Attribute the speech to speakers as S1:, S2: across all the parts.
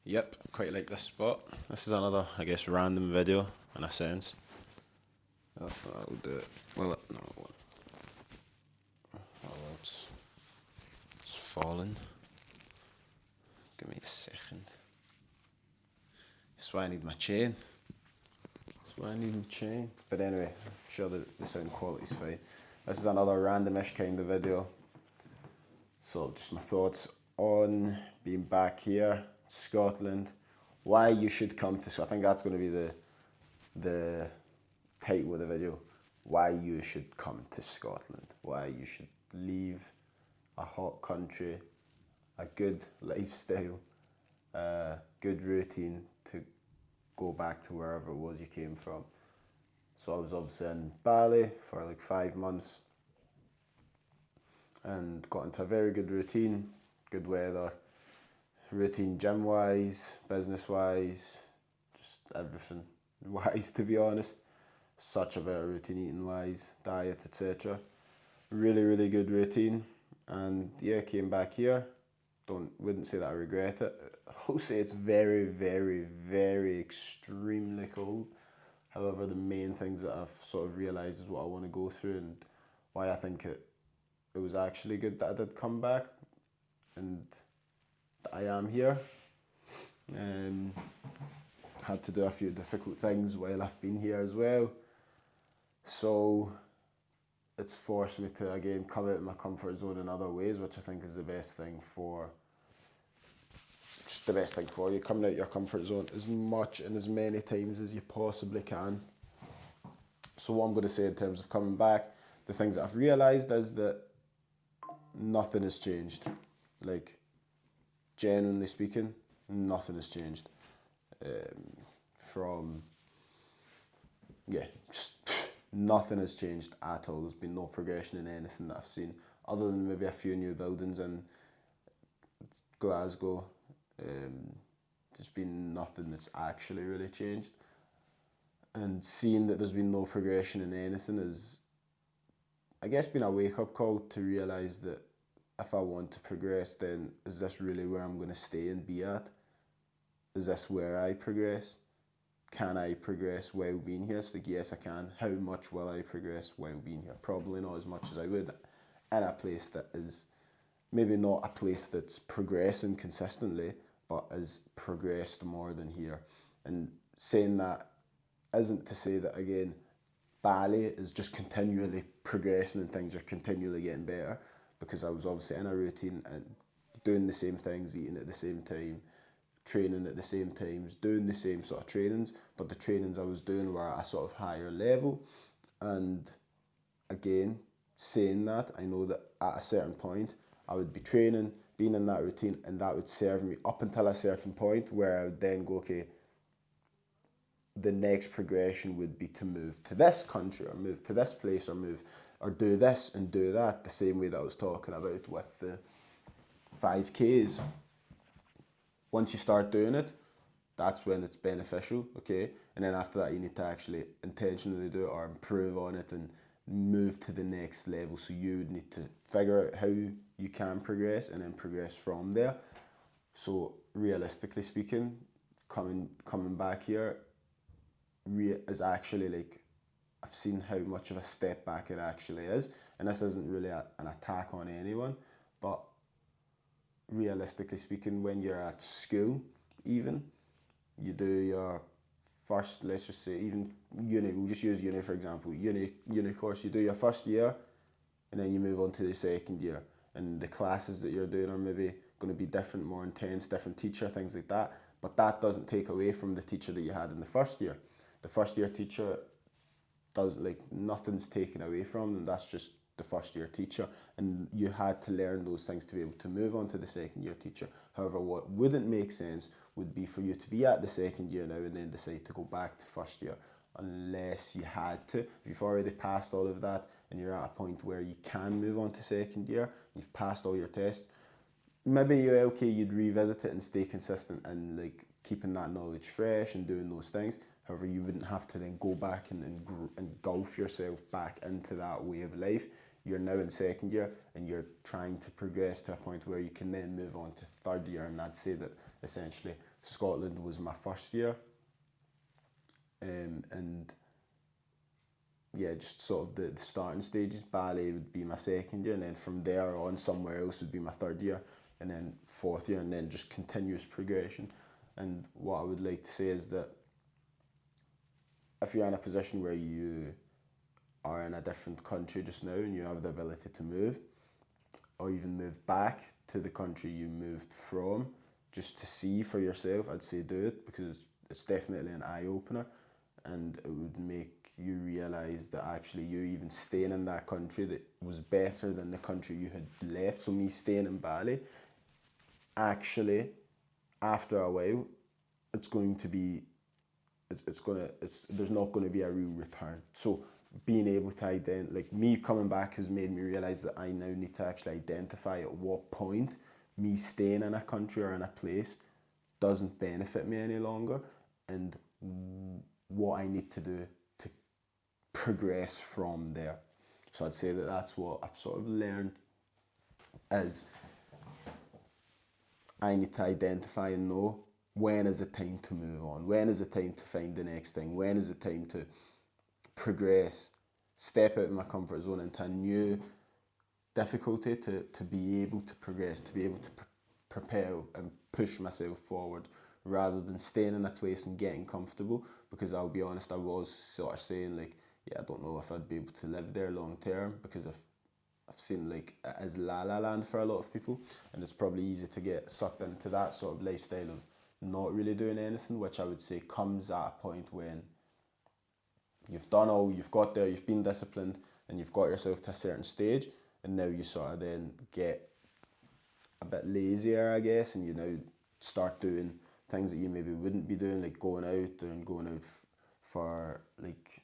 S1: Yep, quite like this spot. This is another, I guess, random video in a sense. I thought I would do it. Well, no, it's fallen. Give me a second. That's why I need my chain. But anyway, I'm sure the sound quality's fine. This is another randomish kind of video. So just my thoughts on being back here, Scotland, why you should come to. So I think that's going to be the title of the video. Why you should come to Scotland. Why you should leave a hot country, a good lifestyle, a good routine to go back to wherever it was you came from. So I was obviously in Bali for like 5 months and got into a very good routine, good weather, routine gym wise, business wise, just everything wise, to be honest. Such a better routine eating wise, diet, etc. Really good routine. And yeah, came back here. Wouldn't say that I regret it. I will say it's very extremely cold. However, the main things that I've sort of realised is what I want to go through and why I think it was actually good that I did come back and that I am here. Had to do a few difficult things while I've been here as well. So it's forced me to again come out of my comfort zone in other ways, which I think is the best thing for you, coming out of your comfort zone as much and as many times as you possibly can. So what I'm going to say in terms of coming back, the things that I've realised is that nothing has changed. Like, genuinely speaking, nothing has changed. Just nothing has changed at all. There's been no progression in anything that I've seen, other than maybe a few new buildings in Glasgow. There's been nothing that's actually really changed. And seeing that there's been no progression in anything is, I guess, been a wake-up call to realise that if I want to progress, then is this really where I'm going to stay and be at? Is this where I progress? Can I progress while being here? It's like, yes, I can. How much will I progress while being here? Probably not as much as I would in a place that is maybe not a place that's progressing consistently, but has progressed more than here. And saying that isn't to say that, again, Bali is just continually progressing and things are continually getting better, because I was obviously in a routine and doing the same things, eating at the same time, training at the same times, doing the same sort of trainings, but the trainings I was doing were at a sort of higher level. And again, saying that, I know that at a certain point I would be training, being in that routine, and that would serve me up until a certain point where I would then go, okay, the next progression would be to move to this country or move to this place or do this and do that, the same way that I was talking about with the 5Ks. Once you start doing it, that's when it's beneficial, okay? And then after that, you need to actually intentionally do it or improve on it and move to the next level. So you would need to figure out how you can progress and then progress from there. So realistically speaking, coming back here is actually, like, I've seen how much of a step back it actually is. And this isn't really an attack on anyone, but realistically speaking, when you're at school, even, you do your first, let's just say, even uni, we'll just use uni for example, uni course, you do your first year and then you move on to the second year, and the classes that you're doing are maybe going to be different, more intense, different teacher, things like that, but that doesn't take away from the teacher that you had in the first year. The first year teacher nothing's taken away from them, that's just the first year teacher, and you had to learn those things to be able to move on to the second year teacher. However, what wouldn't make sense would be for you to be at the second year now and then decide to go back to first year, unless you had to. If you've already passed all of that and you're at a point where you can move on to second year, you've passed all your tests, maybe you'd revisit it and stay consistent and like keeping that knowledge fresh and doing those things. However, you wouldn't have to then go back and engulf yourself back into that way of life. You're now in second year and you're trying to progress to a point where you can then move on to third year, and I'd say that essentially Scotland was my first year, and yeah, just sort of the starting stages. Bali would be my second year, and then from there on, somewhere else would be my third year, and then fourth year, and then just continuous progression. And what I would like to say is that if you're in a position where you are in a different country just now and you have the ability to move, or even move back to the country you moved from, just to see for yourself, I'd say do it, because it's definitely an eye opener, and it would make you realize that actually you even staying in that country that was better than the country you had left. So me staying in Bali, actually, after a while, it's going to be, there's not going to be a real return. So being able to identify, like me coming back has made me realize that I now need to actually identify at what point me staying in a country or in a place doesn't benefit me any longer, and what I need to do to progress from there. So I'd say that that's what I've sort of learned, is I need to identify and know when is it time to move on, when is it time to find the next thing, when is it time to progress, step out of my comfort zone into a new difficulty to be able to progress, to be able to propel and push myself forward, rather than staying in a place and getting comfortable. Because I'll be honest, I was sort of saying like, yeah, I don't know if I'd be able to live there long term, because I've seen like it as La La Land for a lot of people, and it's probably easy to get sucked into that sort of lifestyle of not really doing anything, which I would say comes at a point when you've done all, you've got there, you've been disciplined, and you've got yourself to a certain stage, and now you sort of then get a bit lazier, I guess, and you now start doing things that you maybe wouldn't be doing, like going out for like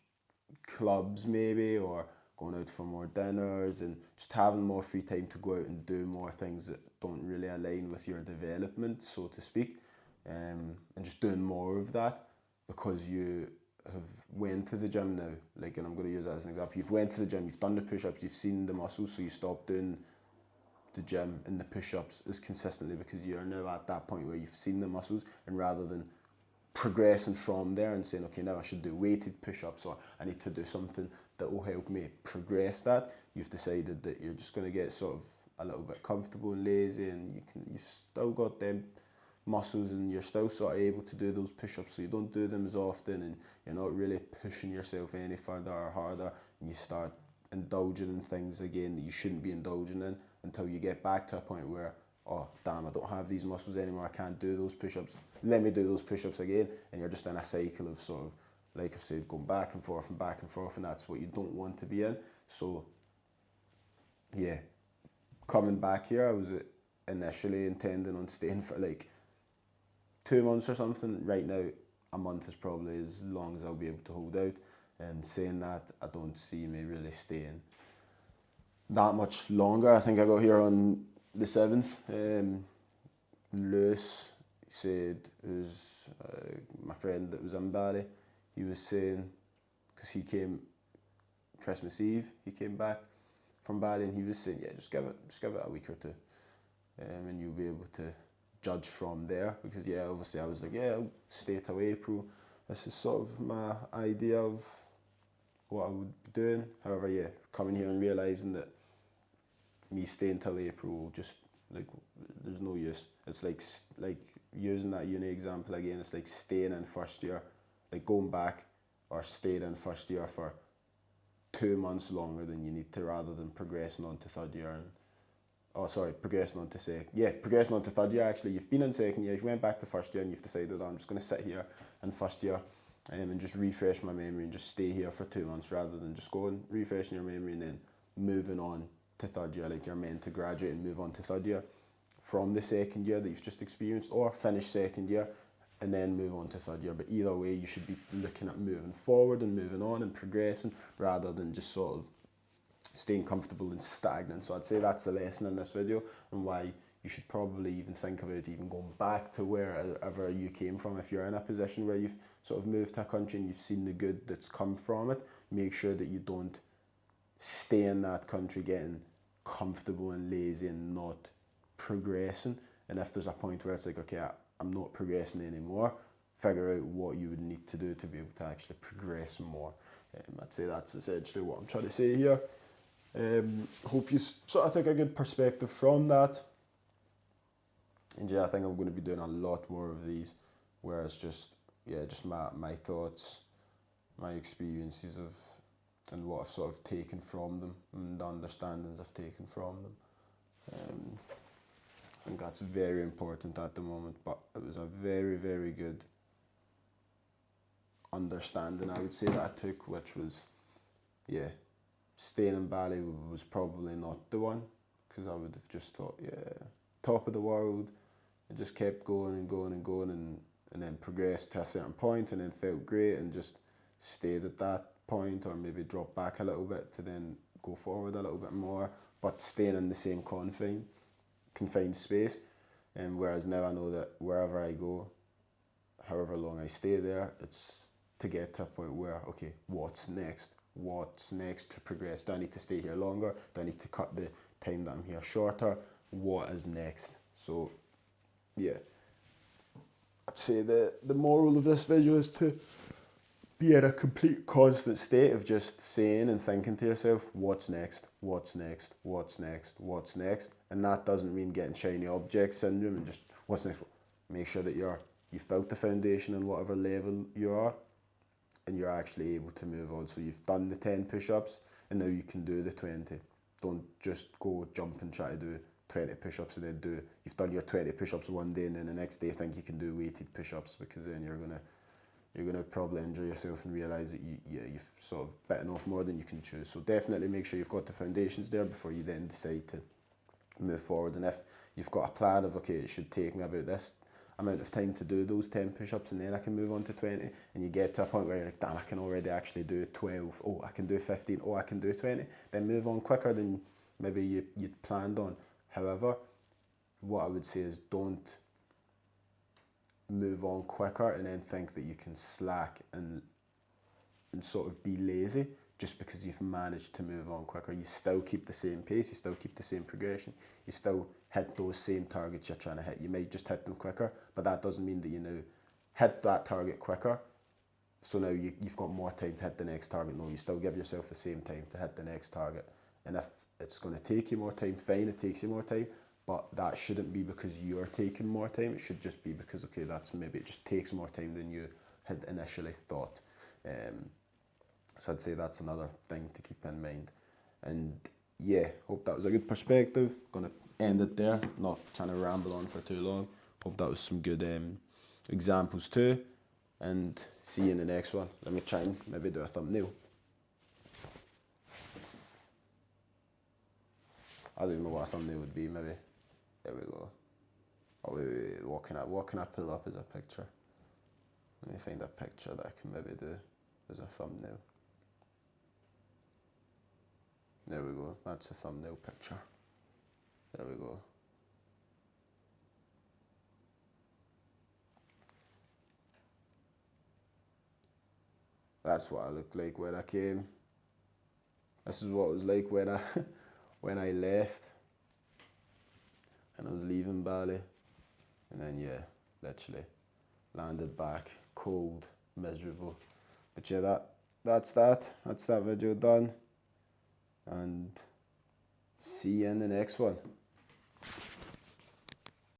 S1: clubs maybe, or going out for more dinners, and just having more free time to go out and do more things that don't really align with your development, so to speak, and just doing more of that because you have went to the gym now, like, and I'm going to use that as an example. You've went to the gym, you've done the push-ups, you've seen the muscles, so you stop doing the gym and the push-ups as consistently because you're now at that point where you've seen the muscles, and rather than progressing from there and saying, okay, now I should do weighted push-ups, or I need to do something that will help me progress that, you've decided that you're just going to get sort of a little bit comfortable and lazy, and you've still got them muscles and you're still sort of able to do those push-ups, so you don't do them as often, and you're not really pushing yourself any further or harder, and you start indulging in things again that you shouldn't be indulging in, until you get back to a point where, oh damn, I don't have these muscles anymore, I can't do those push-ups, let me do those push-ups again, and you're just in a cycle of sort of, like I've said, going back and forth and back and forth, and that's what you don't want to be in. So yeah, coming back here, I was initially intending on staying for like 2 months or something. Right now, a month is probably as long as I'll be able to hold out, and saying that, I don't see me really staying that much longer. I think I got here on the 7th. Lewis said, who's my friend that was in Bali, he was saying, because he came Christmas Eve, he came back from Bali, and he was saying, yeah, just give it a week or two, and you'll be able to judge from there. Because yeah, obviously I was like, yeah, I'll stay till April. This is sort of my idea of what I would be doing. However, yeah, coming here and realising that me staying till April, just like, there's no use. It's like using that uni example again, it's like staying in first year, like going back or staying in first year for 2 months longer than you need to, rather than progressing on to third year. And progressing on to third year. Actually, you've been in second year, you went back to first year, and you've decided, oh, I'm just going to sit here in first year and just refresh my memory and just stay here for 2 months, rather than just going, refreshing your memory and then moving on to third year. Like, you're meant to graduate and move on to third year from the second year that you've just experienced, or finish second year and then move on to third year. But either way, you should be looking at moving forward and moving on and progressing, rather than just sort of staying comfortable and stagnant. So I'd say that's a lesson in this video, and why you should probably even think about even going back to wherever you came from. If you're in a position where you've sort of moved to a country and you've seen the good that's come from it, make sure that you don't stay in that country getting comfortable and lazy and not progressing. And if there's a point where it's like, okay, I'm not progressing anymore, figure out what you would need to do to be able to actually progress more. I'd say that's essentially what I'm trying to say here. Hope you sort of take a good perspective from that. And yeah, I think I'm going to be doing a lot more of these, where it's just my thoughts, my experiences of, and what I've sort of taken from them, and the understandings I've taken from them. I think that's very important at the moment, but it was a very, very good understanding, I would say, that I took, which was, staying in Bali was probably not the one, because I would have just thought, top of the world, and just kept going and going and going, and then progressed to a certain point, and then felt great, and just stayed at that point, or maybe drop back a little bit to then go forward a little bit more, but staying in the same confined space. And whereas now I know that wherever I go, however long I stay there, it's to get to a point where, okay, what's next? What's next to progress? Do I need to stay here longer? Do I need to cut the time that I'm here shorter? What is next? So yeah, I'd say the moral of this video is to be in a complete constant state of just saying and thinking to yourself, what's next, what's next, what's next, what's next. And that doesn't mean getting shiny object syndrome and just what's next. Make sure that you've built the foundation on whatever level you are, and you're actually able to move on. So you've done the 10 push-ups and now you can do the 20. Don't just go jump and try to do 20 push-ups and then you've done your 20 push-ups one day and then the next day think you can do weighted push-ups, because then you're gonna probably injure yourself and realise that you've sort of bitten off more than you can chew. So definitely make sure you've got the foundations there before you then decide to move forward. And if you've got a plan of, okay, it should take me about this amount of time to do those 10 push-ups and then I can move on to 20, and you get to a point where you're like, damn, I can already actually do 12, oh, I can do 15, oh, I can do 20, then move on quicker than maybe you'd planned on. However, what I would say is don't move on quicker and then think that you can slack and sort of be lazy just because you've managed to move on quicker. You still keep the same pace, you still keep the same progression, you still hit those same targets you're trying to hit. You might just hit them quicker, but that doesn't mean that you now hit that target quicker, so now you've got more time to hit the next target. No, you still give yourself the same time to hit the next target. And if it's going to take you more time, fine, it takes you more time, but that shouldn't be because you're taking more time. It should just be because, okay, maybe it just takes more time than you had initially thought. So I'd say that's another thing to keep in mind. And yeah, hope that was a good perspective. Gonna end it there, not trying to ramble on for too long. Hope that was some good examples too. And see you in the next one. Let me try and maybe do a thumbnail. I don't even know what a thumbnail would be, maybe. There we go. Oh, wait. What can I pull up as a picture? Let me find a picture that I can maybe do as a thumbnail. There we go. That's a thumbnail picture. There we go. That's what I looked like when I came. This is what it was like when I left. And I was leaving Bali. And then yeah, literally landed back, cold, miserable. But yeah, that's that video done. And see you in the next one.